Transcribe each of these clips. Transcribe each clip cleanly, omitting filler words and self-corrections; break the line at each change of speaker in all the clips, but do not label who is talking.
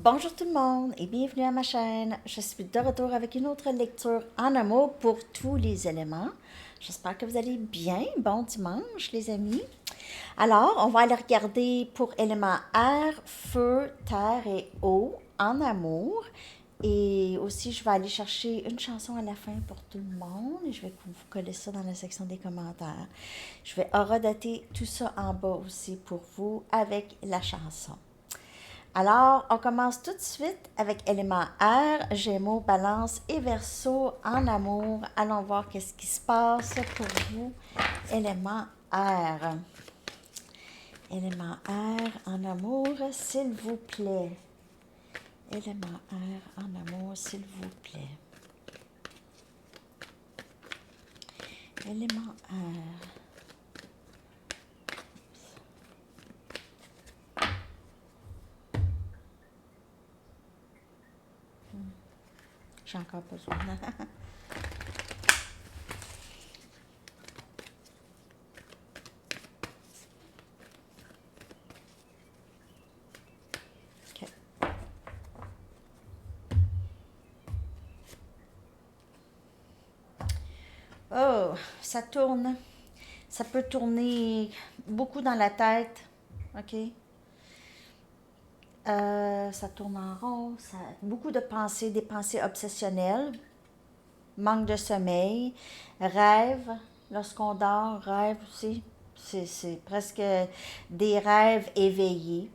Bonjour tout le monde et bienvenue à ma chaîne. Je suis de retour avec une autre lecture en amour pour tous les éléments. J'espère que vous allez bien. Bon dimanche les amis. Alors, on va aller regarder pour éléments air, feu, terre et eau en amour. Et aussi, je vais aller chercher une chanson à la fin pour tout le monde et je vais vous coller ça dans la section des commentaires. Je vais horodater tout ça en bas aussi pour vous avec la chanson. Alors, on commence tout de suite avec élément air, Gémeaux, Balance et Verseau en amour. Allons voir qu'est-ce qui se passe pour vous, élément air. Élément air en amour, s'il vous plaît. Élément air en amour, s'il vous plaît. Élément air. J'ai encore besoin. OK. Oh, ça tourne. Ça peut tourner beaucoup dans la tête. OK? Ça tourne en rond, beaucoup de pensées, des pensées obsessionnelles, manque de sommeil, rêve, lorsqu'on dort, rêve aussi. C'est presque des rêves éveillés.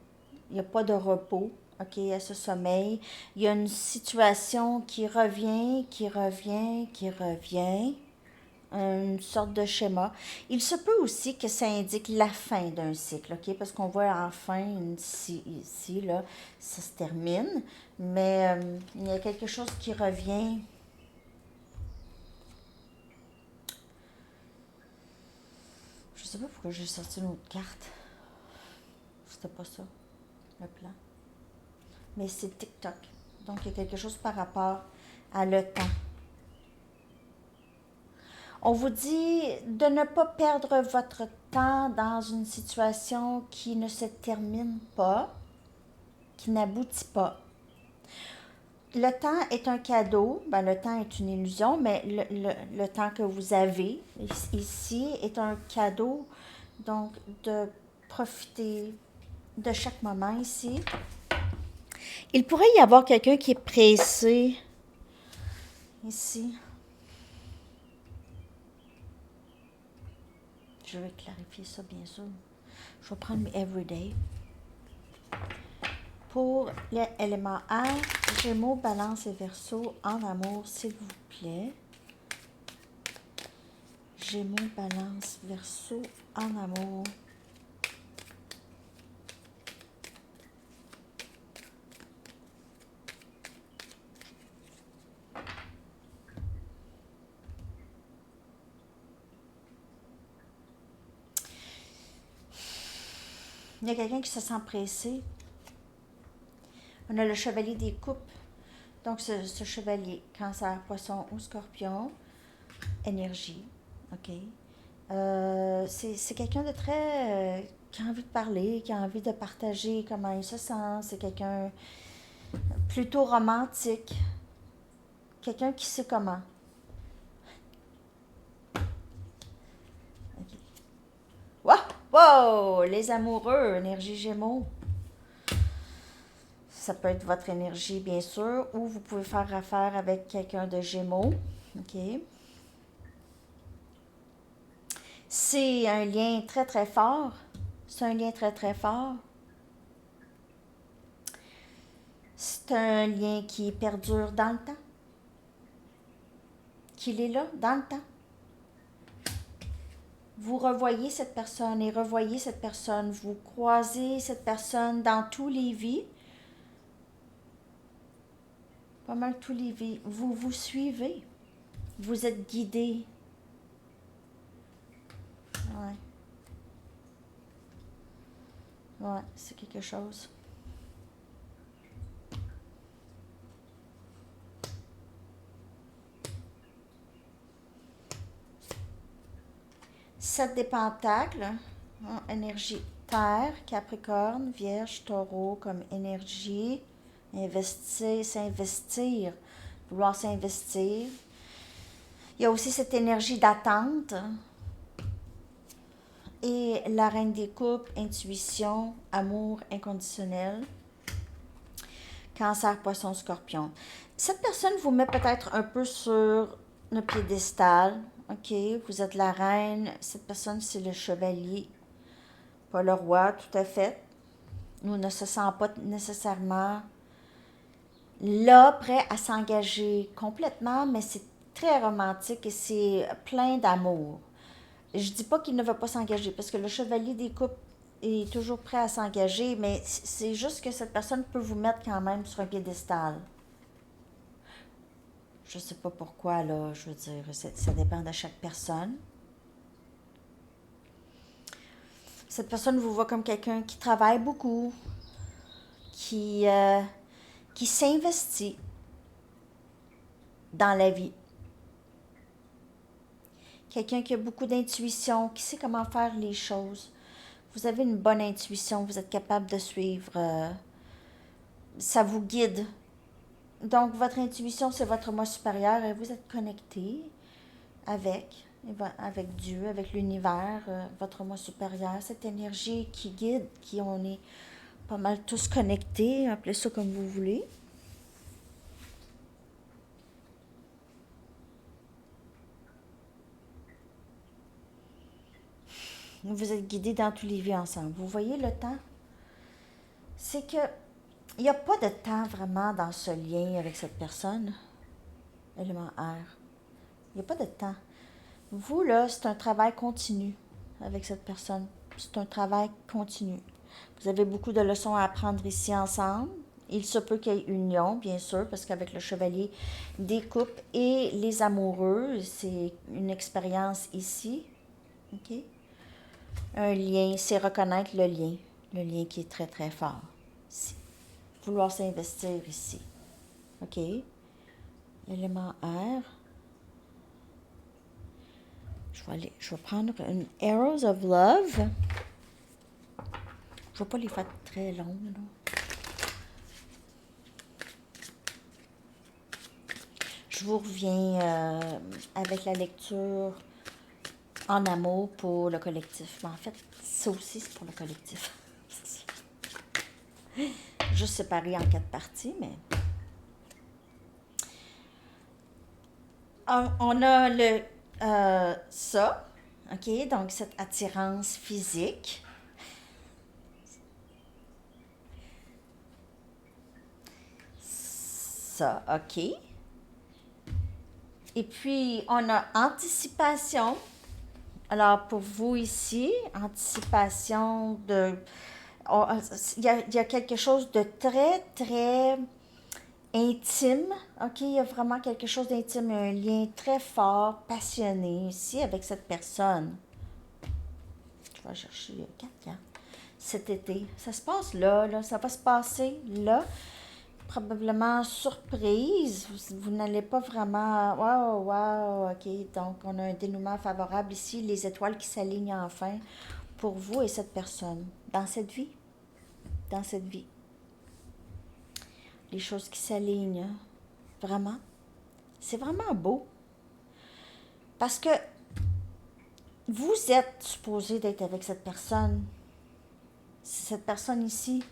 Il n'y a pas de repos, ok, à ce sommeil. Il y a une situation qui revient, qui revient, qui revient, une sorte de schéma. Il se peut aussi que ça indique la fin d'un cycle, ok? Parce qu'on voit enfin ici, là, ça se termine, mais il y a quelque chose qui revient. Je sais pas pourquoi j'ai sorti une autre carte. C'était pas ça, le plan. Mais c'est TikTok. Donc il y a quelque chose par rapport à le temps. On vous dit de ne pas perdre votre temps dans une situation qui ne se termine pas, qui n'aboutit pas. Le temps est un cadeau, ben, le temps est une illusion, mais le temps que vous avez ici est un cadeau, donc de profiter de chaque moment ici. Il pourrait y avoir quelqu'un qui est pressé ici. Je vais clarifier ça bien sûr. Je vais prendre mes everyday. Pour l'élément air, Gémeaux, Balance et Verseau en amour, s'il vous plaît. Gémeaux, Balance, Verseau en amour. Il y a quelqu'un qui se sent pressé. On a le chevalier des coupes. Donc, ce chevalier, Cancer, Poisson ou Scorpion, énergie. OK. C'est quelqu'un de très. Qui a envie de parler, qui a envie de partager comment il se sent. C'est quelqu'un plutôt romantique. Quelqu'un qui sait comment. OK. Wow! Wow! Les amoureux, énergie Gémeaux. Ça peut être votre énergie, bien sûr, ou vous pouvez faire affaire avec quelqu'un de Gémeaux. OK. C'est un lien très, très fort. C'est un lien très, très fort. C'est un lien qui perdure dans le temps. Qu'il est là, dans le temps. Vous revoyez cette personne et revoyez cette personne. Vous croisez cette personne dans tous les vies. Pas mal tous les vies. Vous vous suivez. Vous êtes guidé. Ouais. Ouais, c'est quelque chose. Sept des pentacles, hein, énergie terre, Capricorne, Vierge, Taureau comme énergie. Investir, s'investir, vouloir s'investir. Il y a aussi cette énergie d'attente. Et la reine des coupes, intuition, amour inconditionnel. Cancer, poisson, scorpion. Cette personne vous met peut-être un peu sur le piédestal. OK, vous êtes la reine. Cette personne, c'est le chevalier, pas le roi, tout à fait. Nous ne se sent pas nécessairement là, prêt à s'engager complètement, mais c'est très romantique et c'est plein d'amour. Je dis pas qu'il ne veut pas s'engager, parce que le chevalier des coupes est toujours prêt à s'engager, mais c'est juste que cette personne peut vous mettre quand même sur un piédestal. Je sais pas pourquoi, là, je veux dire, ça dépend de chaque personne. Cette personne vous voit comme quelqu'un qui travaille beaucoup, qui s'investit dans la vie. Quelqu'un qui a beaucoup d'intuition, qui sait comment faire les choses. Vous avez une bonne intuition, vous êtes capable de suivre, ça vous guide. Donc, votre intuition, c'est votre moi supérieur et vous êtes connecté avec Dieu, avec l'univers, votre moi supérieur, cette énergie qui guide, qui on est pas mal tous connectés, appelez ça comme vous voulez. Vous êtes guidés dans tous les vies ensemble. Vous voyez le temps? C'est que il n'y a pas de temps vraiment dans ce lien avec cette personne, élément R. Il n'y a pas de temps. Vous, là, c'est un travail continu avec cette personne. C'est un travail continu. Vous avez beaucoup de leçons à apprendre ici ensemble. Il se peut qu'il y ait union, bien sûr, parce qu'avec le chevalier des coupes et les amoureux, c'est une expérience ici. OK? Un lien, c'est reconnaître le lien qui est très, très fort ici. Vouloir s'investir ici. OK? Élément R. Je vais prendre une Arrows of Love. Je ne vais pas les faire très longues, là. Je vous reviens avec la lecture en amour pour le collectif. Mais en fait, ça aussi, c'est pour le collectif. Juste séparé en 4 parties, mais... On a ça, OK? Donc, cette attirance physique. Ça, OK? Et puis, on a anticipation. Alors, pour vous ici, anticipation de... Il y a quelque chose de très, très intime, OK? Il y a vraiment quelque chose d'intime, un lien très fort, passionné ici avec cette personne. Je vais chercher 4 ans. Cet été. Ça se passe là, ça va se passer là. Probablement surprise. Vous n'allez pas vraiment... Wow, OK. Donc, on a un dénouement favorable ici. Les étoiles qui s'alignent enfin pour vous et cette personne. Dans cette vie. Dans cette vie. Les choses qui s'alignent. Vraiment. C'est vraiment beau. Parce que vous êtes supposé d'être avec cette personne. C'est cette personne ici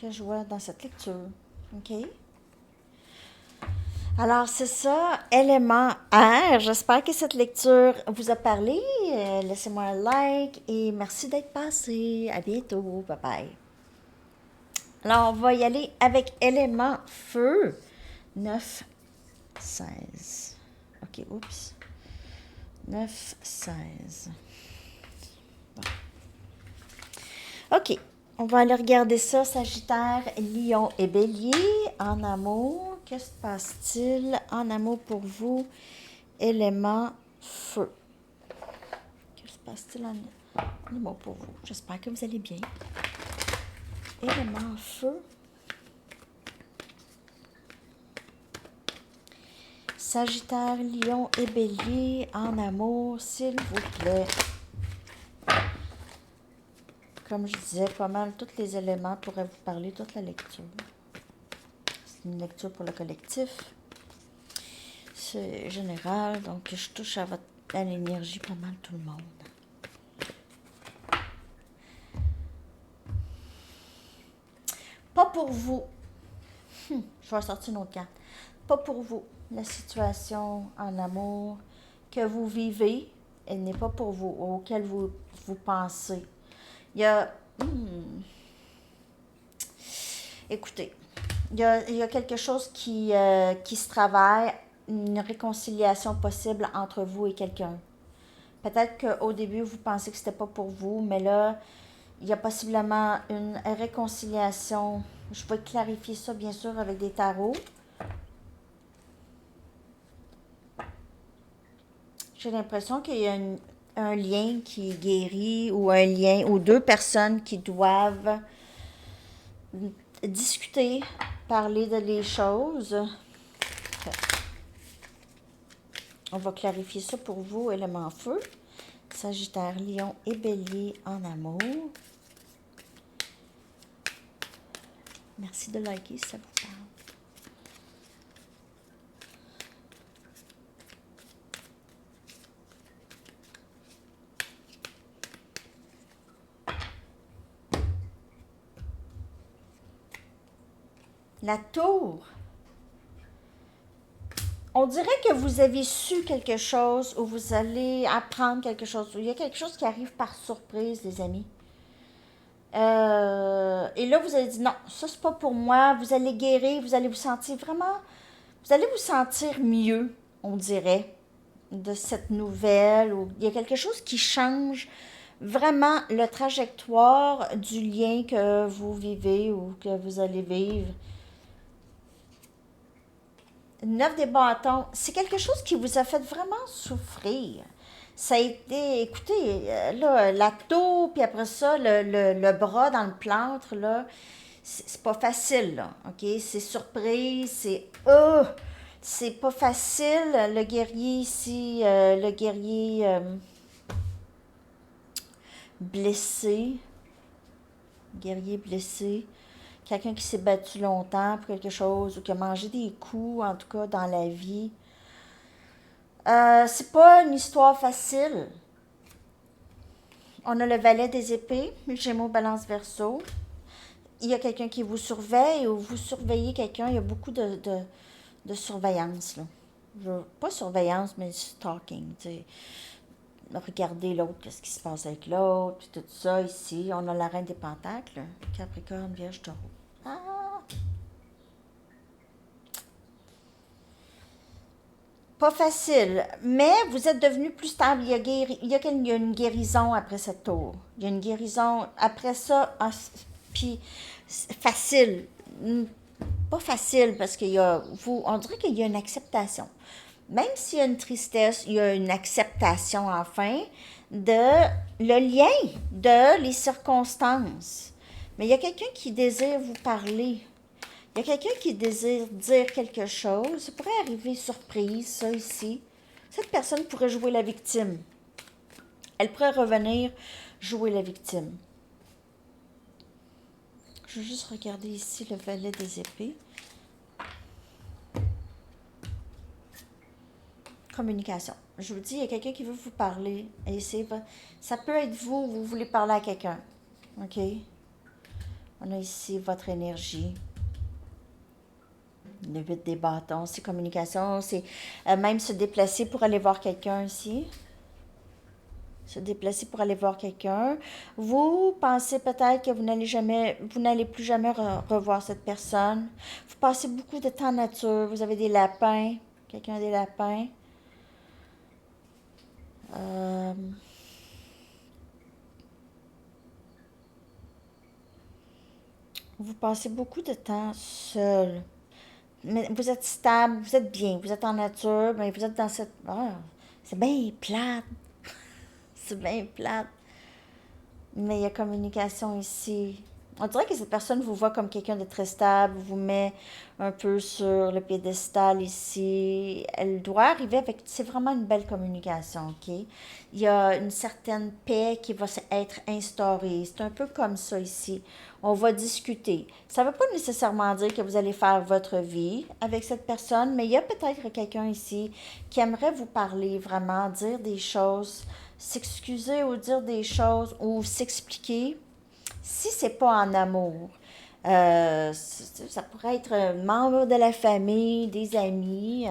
que je vois dans cette lecture. OK? Alors, c'est ça, élément R. J'espère que cette lecture vous a parlé. Laissez-moi un like et merci d'être passé. À bientôt. Bye bye. Alors, on va y aller avec élément feu. 9, 16. OK, oups. 9, 16. Bon. OK. On va aller regarder ça, Sagittaire, Lion et Bélier, en amour. Que se passe-t-il en amour pour vous, élément feu? Que se passe-t-il en amour pour vous? J'espère que vous allez bien. Élément feu. Sagittaire, Lion et Bélier, en amour, s'il vous plaît. Comme je disais, pas mal, tous les éléments pourraient vous parler, toute la lecture. C'est une lecture pour le collectif. C'est général, donc je touche à l'énergie pas mal tout le monde. Pas pour vous. Je vais sortir une autre carte. Pas pour vous. La situation en amour que vous vivez, elle n'est pas pour vous, auquel vous pensez. Il y a... Écoutez, il y a quelque chose qui se travaille, une réconciliation possible entre vous et quelqu'un. Peut-être qu'au début, vous pensez que c'était pas pour vous, mais là, il y a possiblement une réconciliation. Je vais clarifier ça, bien sûr, avec des tarots. J'ai l'impression qu'il y a un lien qui est guéri ou un lien ou deux personnes qui doivent discuter, parler de les choses. On va clarifier ça pour vous, élément feu. Sagittaire, Lion et Bélier en amour. Merci de liker si ça vous parle. La tour. On dirait que vous avez su quelque chose ou vous allez apprendre quelque chose. Il y a quelque chose qui arrive par surprise, les amis. Et là, vous allez dire, non, ça, c'est pas pour moi. Vous allez guérir, vous allez vous sentir vraiment... Vous allez vous sentir mieux, on dirait, de cette nouvelle. Il y a quelque chose qui change vraiment la trajectoire du lien que vous vivez ou que vous allez vivre. 9 des bâtons, c'est quelque chose qui vous a fait vraiment souffrir. Ça a été, écoutez, là, la tour, puis après ça, le bras dans le plâtre, là, c'est pas facile, là, OK? C'est surprise, c'est pas facile. Le guerrier ici, le guerrier blessé, guerrier blessé, quelqu'un qui s'est battu longtemps pour quelque chose ou qui a mangé des coups, en tout cas, dans la vie. C'est pas une histoire facile. On a le valet des épées, Gémeaux, Balance, Verseau. Il y a quelqu'un qui vous surveille ou vous surveillez quelqu'un. Il y a beaucoup de surveillance, là. Pas surveillance, mais stalking, tu sais. Regarder l'autre, qu'est-ce qui se passe avec l'autre, puis tout ça. Ici, on a la reine des pentacles, Capricorne, Vierge, Taureau. Ah! Pas facile, mais vous êtes devenu plus stable. Il y a une guérison après cette tour. Il y a une guérison après ça, puis facile. Pas facile parce qu'il y a, on dirait qu'il y a une acceptation. Même s'il y a une tristesse, il y a une acceptation enfin de le lien, de les circonstances. Mais il y a quelqu'un qui désire vous parler. Il y a quelqu'un qui désire dire quelque chose. Ça pourrait arriver surprise, ça ici. Cette personne pourrait jouer la victime. Elle pourrait revenir jouer la victime. Je vais juste regarder ici le valet des épées. Communication. Je vous dis, il y a quelqu'un qui veut vous parler. Et ça peut être vous voulez parler à quelqu'un. OK? On a ici votre énergie. Le 8 des bâtons, c'est communication, c'est même se déplacer pour aller voir quelqu'un ici. Se déplacer pour aller voir quelqu'un. Vous pensez peut-être que vous n'allez plus jamais revoir cette personne. Vous passez beaucoup de temps en nature. Vous avez des lapins. Quelqu'un a des lapins. Vous passez beaucoup de temps seul. Mais vous êtes stable, vous êtes bien, vous êtes en nature, mais vous êtes dans cette... Ah, c'est bien plate. C'est bien plate. Mais il y a communication ici. On dirait que cette personne vous voit comme quelqu'un de très stable, vous met un peu sur le piédestal ici. Elle doit arriver avec... C'est vraiment une belle communication, OK? Il y a une certaine paix qui va être instaurée. C'est un peu comme ça ici. On va discuter. Ça ne veut pas nécessairement dire que vous allez faire votre vie avec cette personne, mais il y a peut-être quelqu'un ici qui aimerait vous parler vraiment, dire des choses, s'excuser ou dire des choses ou s'expliquer si c'est pas en amour. Ça pourrait être un membre de la famille, des amis.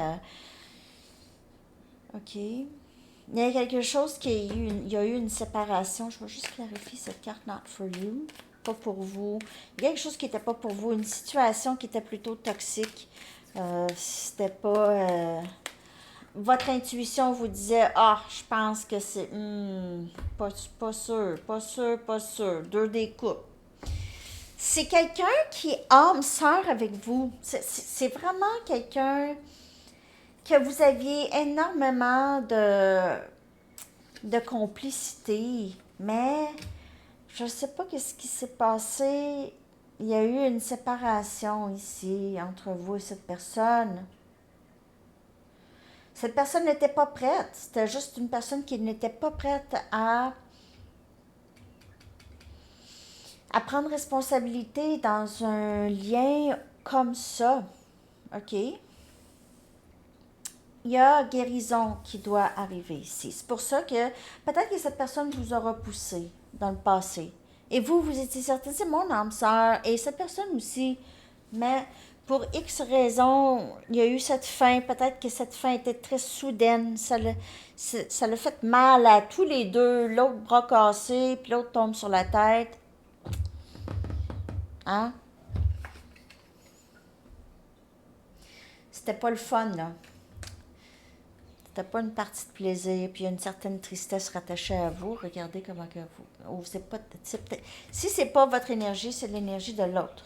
OK. Il y a quelque chose il y a eu une séparation. Je vais juste clarifier cette carte Not for you. Pas pour vous. Il y a quelque chose qui n'était pas pour vous. Une situation qui était plutôt toxique. C'était pas. Votre intuition vous disait, ah, je pense que c'est. Pas sûr, pas sûr, pas sûr. Deux des coupes. C'est quelqu'un qui est âme sœur avec vous. C'est vraiment quelqu'un que vous aviez énormément de complicité. Mais je ne sais pas qu'est-ce qui s'est passé. Il y a eu une séparation ici entre vous et cette personne. Cette personne n'était pas prête. C'était juste une personne qui n'était pas prête à prendre responsabilité dans un lien comme ça. OK? Il y a guérison qui doit arriver ici. C'est pour ça que peut-être que cette personne vous aura poussé dans le passé. Et vous étiez certain, c'est mon âme sœur, et cette personne aussi. Mais pour X raisons, il y a eu cette fin. Peut-être que cette fin était très soudaine. Ça l'a fait mal à tous les deux. L'autre bras cassé, puis l'autre tombe sur la tête. Hein? C'était pas le fun, là. C'était pas une partie de plaisir, puis il y a une certaine tristesse rattachée à vous. Regardez comment que vous... si c'est pas votre énergie, c'est l'énergie de l'autre.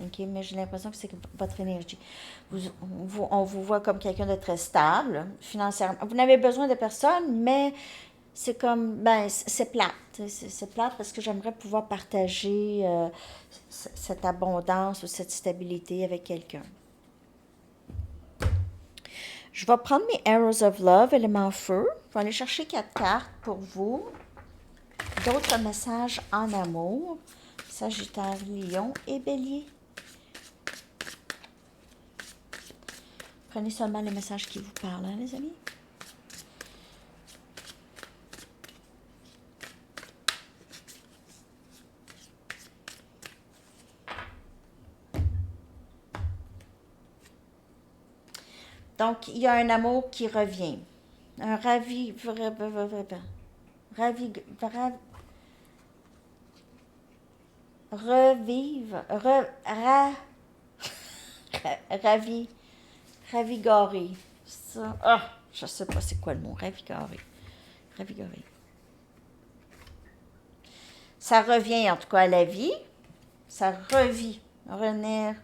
OK? Mais j'ai l'impression que c'est votre énergie. On vous voit comme quelqu'un de très stable, financièrement. Vous n'avez besoin de personne, mais c'est comme... Ben, c'est plate. C'est plate parce que j'aimerais pouvoir partager cette abondance ou cette stabilité avec quelqu'un. Je vais prendre mes Arrows of Love, élément feu. Je vais aller chercher 4 cartes pour vous. D'autres messages en amour. Sagittaire, Lion et Bélier. Prenez seulement les messages qui vous parlent, hein, les amis. Donc, il y a un amour qui revient. Un ravigoré. Ça, je sais pas c'est quoi le mot, ravigoré. Ravigoré. Ça revient en tout cas à la vie. Ça revit. Revient.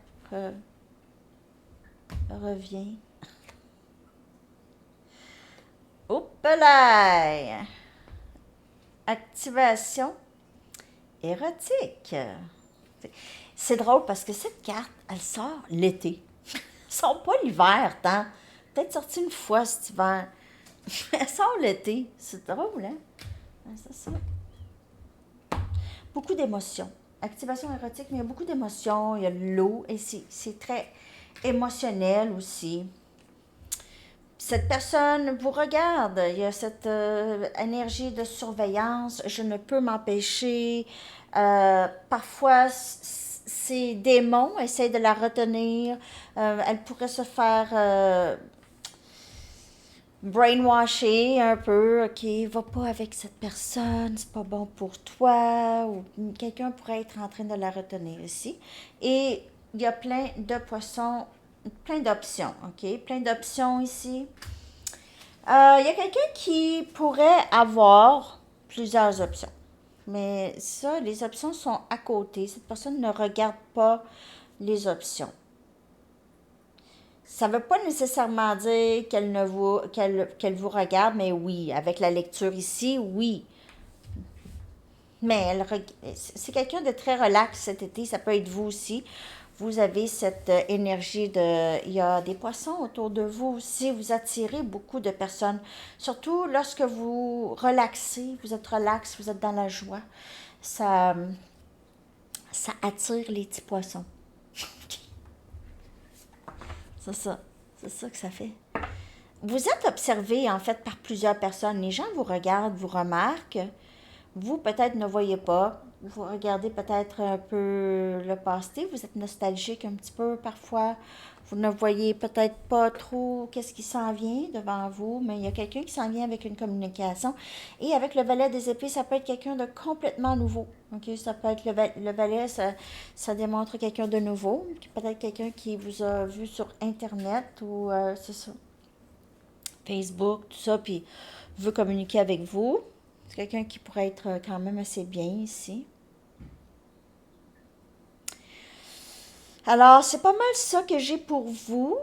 Oups là! Activation érotique. C'est drôle parce que cette carte, elle sort l'été. Elle sort pas l'hiver, tant. Peut-être sortie une fois cet hiver. Elle sort l'été. C'est drôle, hein? C'est ça. Beaucoup d'émotions. Activation érotique, mais il y a beaucoup d'émotions. Il y a l'eau et c'est très émotionnel aussi. Cette personne vous regarde, il y a cette énergie de surveillance, je ne peux m'empêcher. Parfois, ces démons essayent de la retenir. Elle pourrait se faire brainwasher un peu. OK, va pas avec cette personne, c'est pas bon pour toi. Ou quelqu'un pourrait être en train de la retenir ici. Et il y a plein de poissons. Plein d'options, OK? Plein d'options ici. Il y a quelqu'un qui pourrait avoir plusieurs options. Mais ça, les options sont à côté. Cette personne ne regarde pas les options. Ça ne veut pas nécessairement dire qu'elle vous regarde, mais oui, avec la lecture ici, oui. Mais c'est quelqu'un de très relax cet été. Ça peut être vous aussi. Vous avez cette énergie de... Il y a des poissons autour de vous aussi. Vous attirez beaucoup de personnes. Surtout lorsque vous relaxez, vous êtes relax, vous êtes dans la joie. Ça, ça attire les petits poissons. C'est ça. C'est ça que ça fait. Vous êtes observé en fait par plusieurs personnes. Les gens vous regardent, vous remarquent. Vous, peut-être, ne voyez pas. Vous regardez peut-être un peu le passé. Vous êtes nostalgique un petit peu parfois. Vous ne voyez peut-être pas trop qu'est-ce qui s'en vient devant vous, mais il y a quelqu'un qui s'en vient avec une communication. Et avec le valet des épées, ça peut être quelqu'un de complètement nouveau. Ok, ça peut être le valet, ça démontre quelqu'un de nouveau. Peut-être quelqu'un qui vous a vu sur Internet ou c'est ça, Facebook, tout ça, puis veut communiquer avec vous. C'est quelqu'un qui pourrait être quand même assez bien ici. Alors, c'est pas mal ça que j'ai pour vous.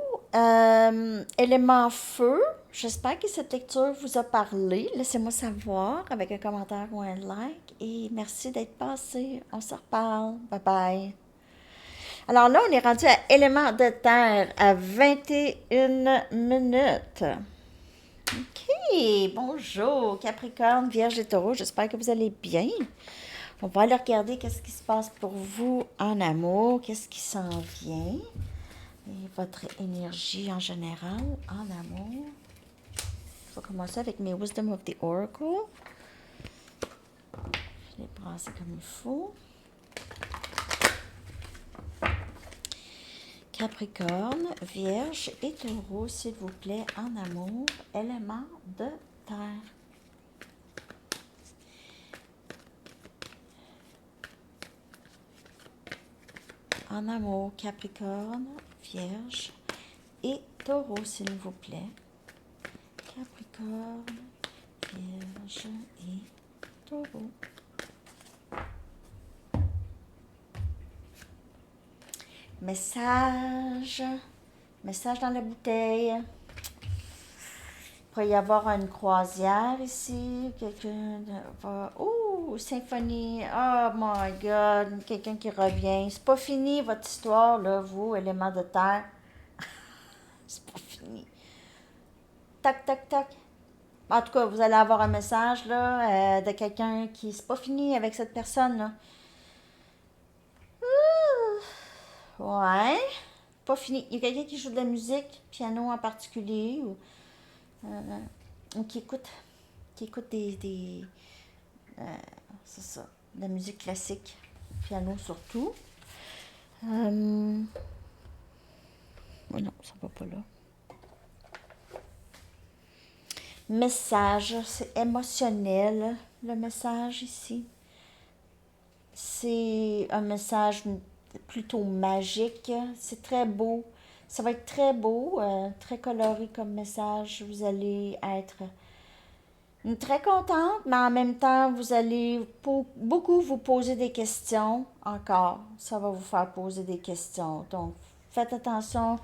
Élément feu. J'espère que cette lecture vous a parlé. Laissez-moi savoir avec un commentaire ou un like. Et merci d'être passé. On se reparle. Bye bye. Alors là, on est rendu à élément de terre à 21 minutes. OK, bonjour Capricorne, Vierge et Taureau, j'espère que vous allez bien. On va aller regarder qu'est-ce qui se passe pour vous en amour, qu'est-ce qui s'en vient et votre énergie en général en amour. Je vais commencer avec mes Wisdom of the Oracle. Je les brasser comme il faut. Capricorne, Vierge et Taureau, s'il vous plaît, en amour, élément de terre. En amour, Capricorne, Vierge et Taureau, s'il vous plaît. Capricorne, Vierge et Taureau. Message. Message dans la bouteille. Il pourrait y avoir une croisière ici. Quelqu'un va... Oh, symphonie. Oh my God. Quelqu'un qui revient. C'est pas fini votre histoire, là, vous, élément de terre. C'est pas fini. Tac, tac, tac. En tout cas, vous allez avoir un message, là, de quelqu'un qui... C'est pas fini avec cette personne, là. Ouais. Pas fini. Il y a quelqu'un qui joue de la musique, piano en particulier, ou qui écoute euh, c'est ça, de la musique classique, piano surtout. Oh non, ça va pas là. Message, c'est émotionnel, le message ici. C'est un message plutôt magique. C'est très beau. Ça va être très beau, très coloré comme message. Vous allez être très contente, mais en même temps, vous allez beaucoup vous poser des questions encore. Ça va vous faire poser des questions. Donc, faites attention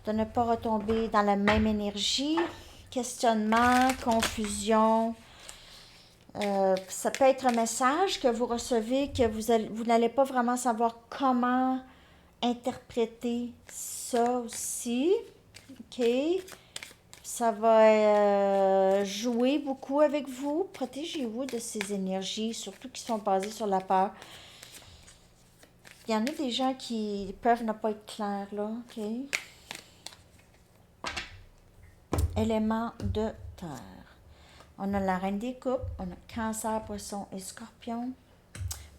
de ne pas retomber dans la même énergie. Questionnement, confusion. Ça peut être un message que vous recevez que vous n'allez pas vraiment savoir comment interpréter ça aussi. OK? Ça va jouer beaucoup avec vous. Protégez-vous de ces énergies, surtout qui sont basées sur la peur. Il y en a des gens qui peuvent ne pas être clairs, là. OK? Élément de terre. On a la reine des coupes, on a cancer, poisson et scorpion.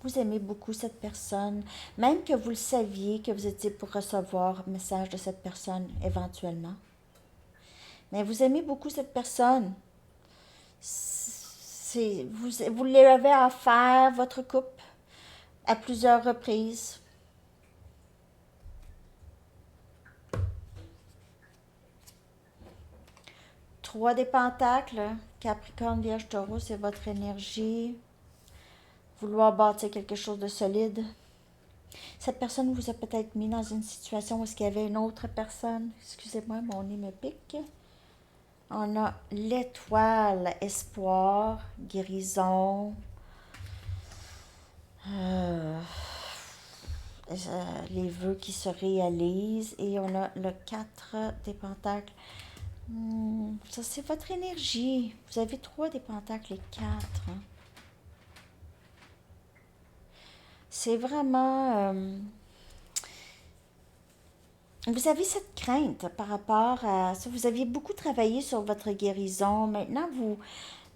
Vous aimez beaucoup cette personne, même que vous le saviez que vous étiez pour recevoir un message de cette personne éventuellement. Mais vous aimez beaucoup cette personne. Vous l'avez à faire, votre couple, à plusieurs reprises. Trois des pentacles, Capricorne, Vierge, Taureau, c'est votre énergie. Vouloir bâtir quelque chose de solide. Cette personne vous a peut-être mis dans une situation où il y avait une autre personne. Excusez-moi, mon nez me pique. On a l'étoile, espoir, guérison. Euh, les vœux qui se réalisent. Et on a le 4 des pentacles. Ça, c'est votre énergie. Vous avez 3 des pentacles et 4. Hein. C'est vraiment... vous avez cette crainte par rapport à ça. Vous aviez beaucoup travaillé sur votre guérison. Maintenant,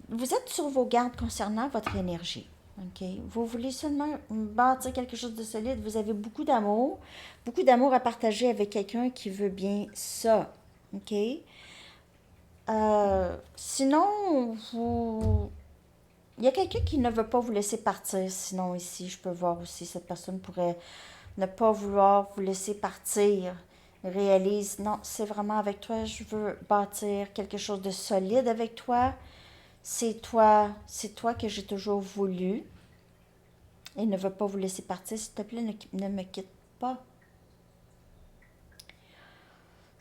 vous êtes sur vos gardes concernant votre énergie. OK? Vous voulez seulement bâtir quelque chose de solide. Vous avez beaucoup d'amour à partager avec quelqu'un qui veut bien ça. OK? Sinon, il y a quelqu'un qui ne veut pas vous laisser partir. Sinon, ici, je peux voir aussi, cette personne pourrait ne pas vouloir vous laisser partir. Réalise, non, c'est vraiment avec toi, je veux bâtir quelque chose de solide avec toi. C'est toi que j'ai toujours voulu. Et ne veut pas vous laisser partir. S'il te plaît, ne me quitte pas.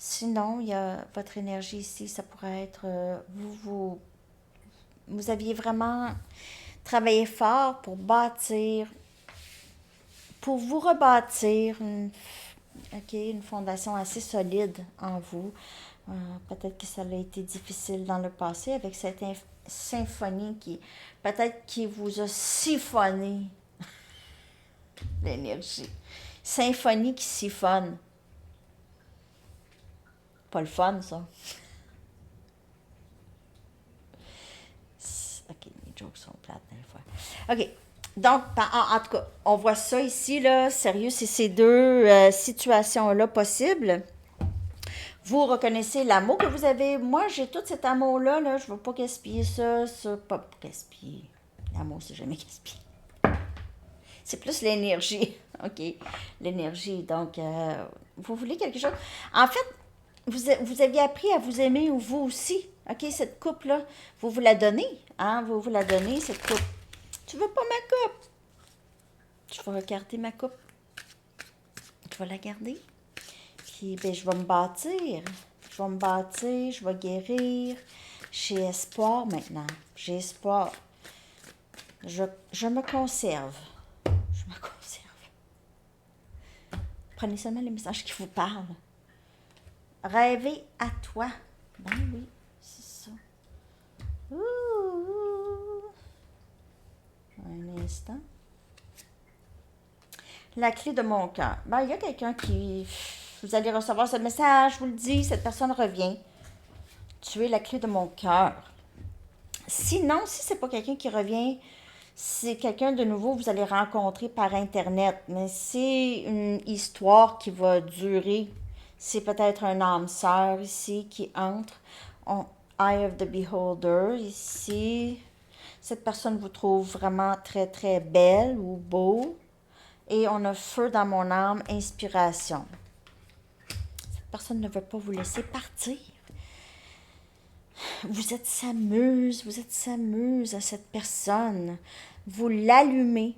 Sinon, il y a votre énergie ici, ça pourrait être, vous aviez vraiment travaillé fort pour bâtir, pour vous rebâtir une fondation assez solide en vous. Peut-être que ça a été difficile dans le passé avec cette symphonie peut-être qui vous a siphonné l'énergie. Symphonie qui siphonne. Pas le fun, ça. OK, les jokes sont plates des fois. OK. Donc, en tout cas, on voit ça ici, là, sérieux, c'est ces deux situations-là possibles. Vous reconnaissez l'amour que vous avez. Moi, j'ai tout cet amour-là, là, je ne veux pas gaspiller ça, pas gaspiller. L'amour, c'est jamais gaspillé. C'est plus l'énergie. OK, l'énergie. Donc, vous voulez quelque chose. En fait, vous aviez appris à vous aimer, ou vous aussi. OK, cette coupe-là, vous la donnez. Hein? Vous la donnez, cette coupe. Tu veux pas ma coupe? Je vais regarder ma coupe. Je vais la garder. Puis, ben, je vais me bâtir. Je vais guérir. J'ai espoir maintenant. J'ai espoir. Je me conserve. Je me conserve. Prenez seulement les messages qui vous parlent. Rêver à toi. Ben oui, c'est ça. Un instant. La clé de mon cœur. Ben, il y a quelqu'un qui... Vous allez recevoir ce message, je vous le dis, cette personne revient. Tu es la clé de mon cœur. Sinon, si c'est pas quelqu'un qui revient, c'est quelqu'un de nouveau que vous allez rencontrer par Internet. Mais c'est une histoire qui va durer. C'est peut-être un âme sœur ici qui entre. Eye of the Beholder ici. Cette personne vous trouve vraiment très très belle ou beau. Et on a feu dans mon âme, inspiration. Cette personne ne veut pas vous laisser partir. Vous êtes sa muse à cette personne. Vous allumez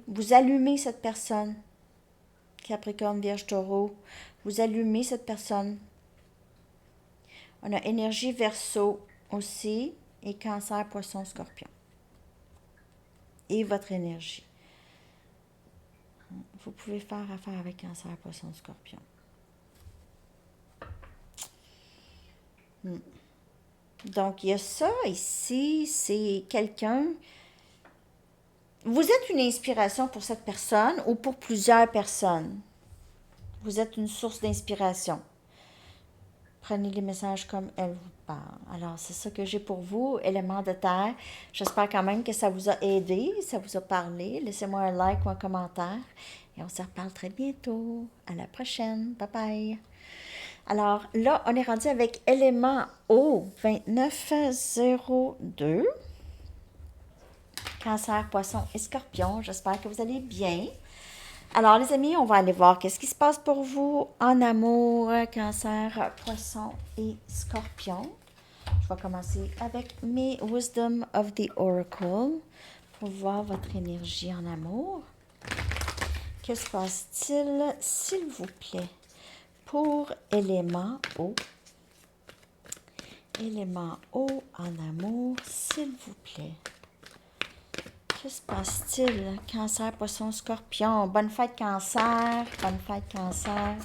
cette personne. Capricorne, Vierge, Taureau, vous allumez cette personne. On a énergie Verseau aussi, et Cancer, Poisson, Scorpion. Et votre énergie. Vous pouvez faire affaire avec Cancer, Poisson, Scorpion. Donc, il y a ça ici, c'est quelqu'un... Vous êtes une inspiration pour cette personne ou pour plusieurs personnes. Vous êtes une source d'inspiration. Prenez les messages comme elle vous parle. Alors, c'est ça que j'ai pour vous, élément de terre. J'espère quand même que ça vous a aidé, ça vous a parlé. Laissez-moi un like ou un commentaire. Et on se reparle très bientôt. À la prochaine. Bye bye. Alors, là, on est rendu avec élément O 2902. Cancer, Poisson et Scorpion. J'espère que vous allez bien. Alors, les amis, on va aller voir qu'est-ce qui se passe pour vous en amour, Cancer, Poisson et Scorpion. Je vais commencer avec mes Wisdom of the Oracle pour voir votre énergie en amour. Que se passe-t-il, s'il vous plaît, pour élément O? Élément O en amour, s'il vous plaît. Que se passe-t-il? Cancer, poisson, scorpion. Bonne fête, cancer. Bonne fête, cancer.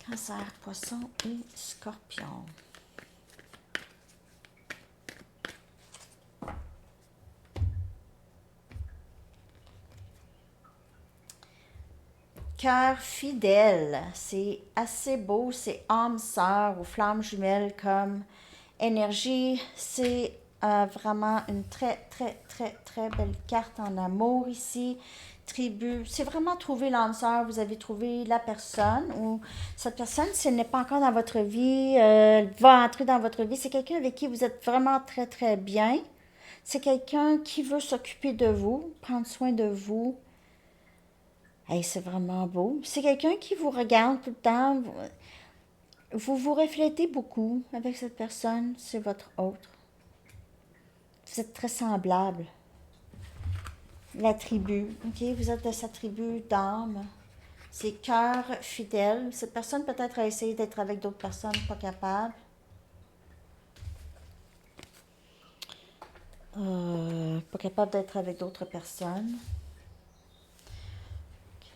Cancer, poisson et scorpion. Cœur fidèle, c'est assez beau, c'est âme sœur ou flamme jumelle comme énergie. C'est vraiment une très, très, très, très belle carte en amour ici. Tribu, c'est vraiment trouver l'âme sœur. Vous avez trouvé la personne ou cette personne, si elle n'est pas encore dans votre vie, va entrer dans votre vie. C'est quelqu'un avec qui vous êtes vraiment très, très bien. C'est quelqu'un qui veut s'occuper de vous, prendre soin de vous. Hey, c'est vraiment beau. C'est quelqu'un qui vous regarde tout le temps. Vous vous reflétez beaucoup avec cette personne. C'est votre autre. Vous êtes très semblable. La tribu, ok? Vous êtes de sa tribu d'âme. C'est cœur fidèle. Cette personne peut-être a essayé d'être avec d'autres personnes, pas capable. Pas capable d'être avec d'autres personnes. Ok.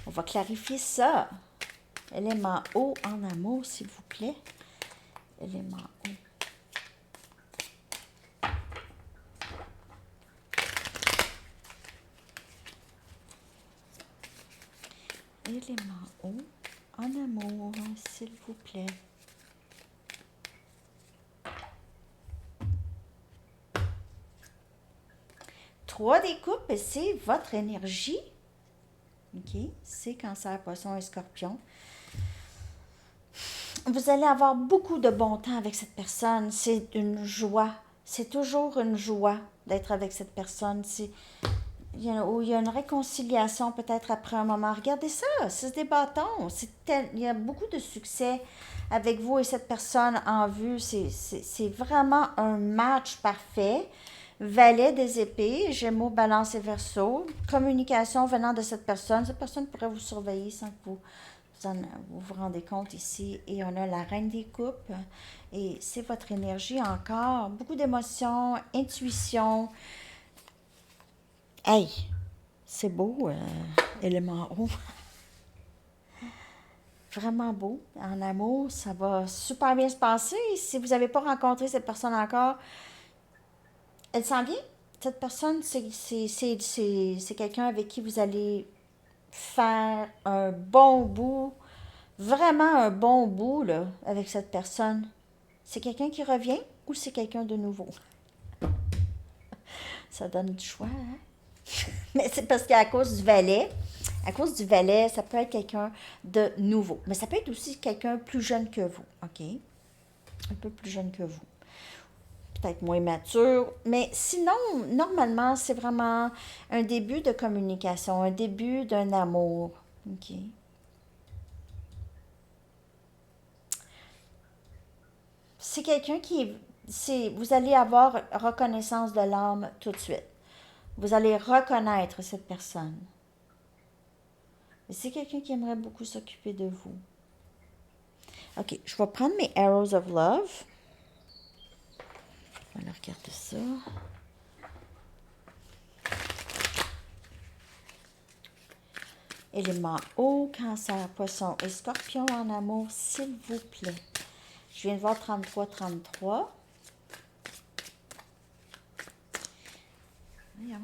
On va clarifier ça. Élément eau en amour, s'il vous plaît. Élément eau. Élément eau en amour, s'il vous plaît. Trois des coupes, c'est votre énergie. OK? C'est cancer, poisson et scorpion. Vous allez avoir beaucoup de bon temps avec cette personne. C'est une joie. C'est toujours une joie d'être avec cette personne. Il y a une réconciliation peut-être après un moment. Regardez ça, c'est des bâtons. Il y a beaucoup de succès avec vous et cette personne en vue. C'est vraiment un match parfait. Valet des épées, Gémeaux, Balance et Verseau. Communication venant de cette personne. Cette personne pourrait vous surveiller sans que vous vous rendez compte ici. Et on a la Reine des Coupes. Et c'est votre énergie encore. Beaucoup d'émotions, intuition. Hey, c'est beau, élément eau. Vraiment beau. En amour, ça va super bien se passer. Si vous n'avez pas rencontré cette personne encore, elle s'en vient. Cette personne, c'est quelqu'un avec qui vous allez faire un bon bout, vraiment un bon bout, là, avec cette personne. C'est quelqu'un qui revient ou c'est quelqu'un de nouveau? Ça donne du choix, hein? Mais c'est parce qu'à cause du valet, ça peut être quelqu'un de nouveau. Mais ça peut être aussi quelqu'un plus jeune que vous, OK? Un peu plus jeune que vous. Peut-être moins mature. Mais sinon, normalement, c'est vraiment un début de communication, un début d'un amour, OK? C'est quelqu'un vous allez avoir reconnaissance de l'âme tout de suite. Vous allez reconnaître cette personne. Mais c'est quelqu'un qui aimerait beaucoup s'occuper de vous. OK, je vais prendre mes Arrows of Love. On va regarder ça. Élément eau, cancer, poisson et scorpion en amour, s'il vous plaît. Je viens de voir 33. Voyons.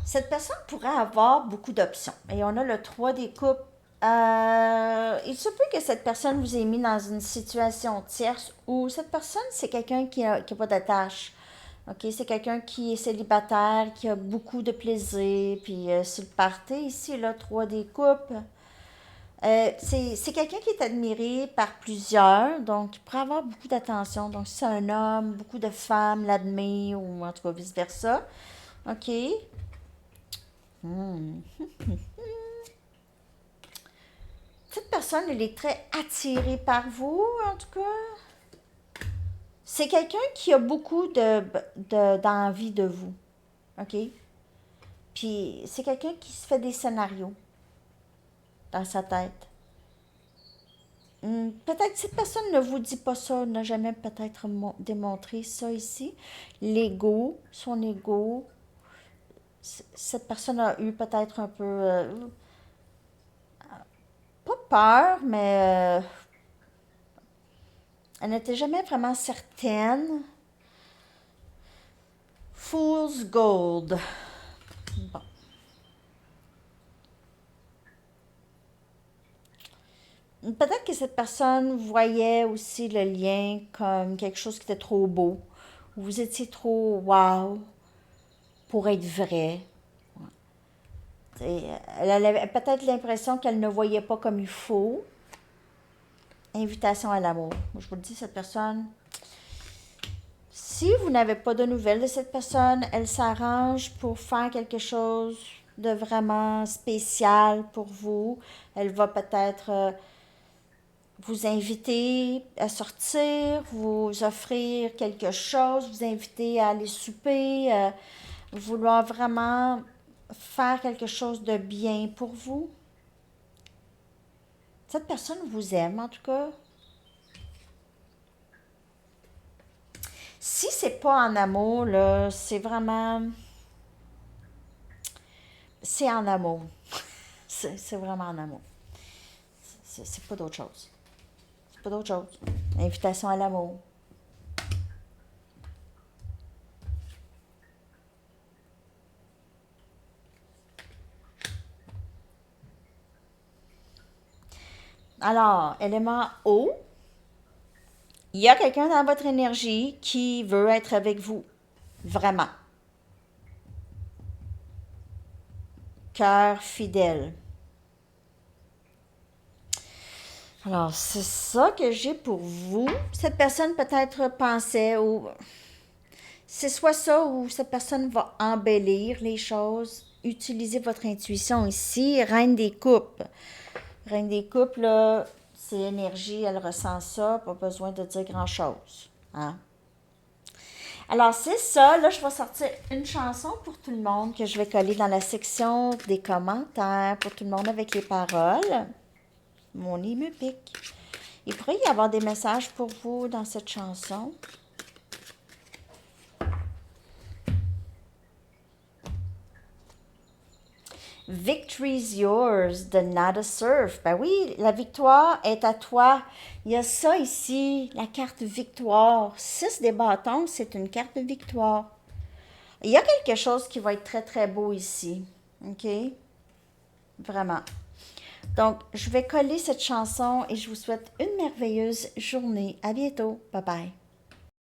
Cette personne pourrait avoir beaucoup d'options. Et on a le 3 des coupes. Il se peut que cette personne vous ait mis dans une situation tierce où cette personne, c'est quelqu'un qui n'a pas d'attache. OK? C'est quelqu'un qui est célibataire, qui a beaucoup de plaisir. Puis sur le party, ici, là, 3 des coupes. C'est quelqu'un qui est admiré par plusieurs, donc il pourrait avoir beaucoup d'attention. Donc, si c'est un homme, beaucoup de femmes l'admirent, ou en tout cas vice-versa. OK? Hmm. Cette personne, elle est très attirée par vous, en tout cas. C'est quelqu'un qui a beaucoup d'envie de vous. OK? Puis Puis c'est quelqu'un qui se fait des scénarios dans sa tête. Peut-être cette personne ne vous dit pas ça, n'a jamais peut-être démontré ça ici. L'ego, son ego, cette personne a eu peut-être un peu, pas peur, mais elle n'était jamais vraiment certaine. Fool's Gold. Bon. Peut-être que cette personne voyait aussi le lien comme quelque chose qui était trop beau. Vous étiez trop wow pour être vrai. Elle avait peut-être l'impression qu'elle ne voyait pas comme il faut. Invitation à l'amour. Je vous le dis, cette personne, si vous n'avez pas de nouvelles de cette personne, elle s'arrange pour faire quelque chose de vraiment spécial pour vous. Elle va peut-être vous inviter à sortir, vous offrir quelque chose, vous inviter à aller souper, vouloir vraiment faire quelque chose de bien pour vous. Cette personne vous aime, en tout cas. Si c'est pas en amour, là, c'est vraiment... C'est en amour. C'est vraiment en amour. C'est pas d'autre chose. C'est pas d'autre chose. Invitation à l'amour. Alors, élément eau, il y a quelqu'un dans votre énergie qui veut être avec vous. Vraiment. Cœur fidèle. Alors, c'est ça que j'ai pour vous. Cette personne peut-être pensait ou c'est soit ça ou cette personne va embellir les choses. Utilisez votre intuition ici. Reine des coupes. Reine des coupes, là, c'est énergie, elle ressent ça, pas besoin de dire grand-chose. Hein? Alors, c'est ça. Là, je vais sortir une chanson pour tout le monde que je vais coller dans la section des commentaires pour tout le monde avec les paroles. Mon nez me pique. Il pourrait y avoir des messages pour vous dans cette chanson. Victory's yours de Nada Surf. Ben oui, la victoire est à toi. Il y a ça ici, la carte victoire. 6 des bâtons, c'est une carte de victoire. Il y a quelque chose qui va être très, très beau ici. OK? Vraiment. Donc, je vais coller cette chanson et je vous souhaite une merveilleuse journée. À bientôt. Bye bye.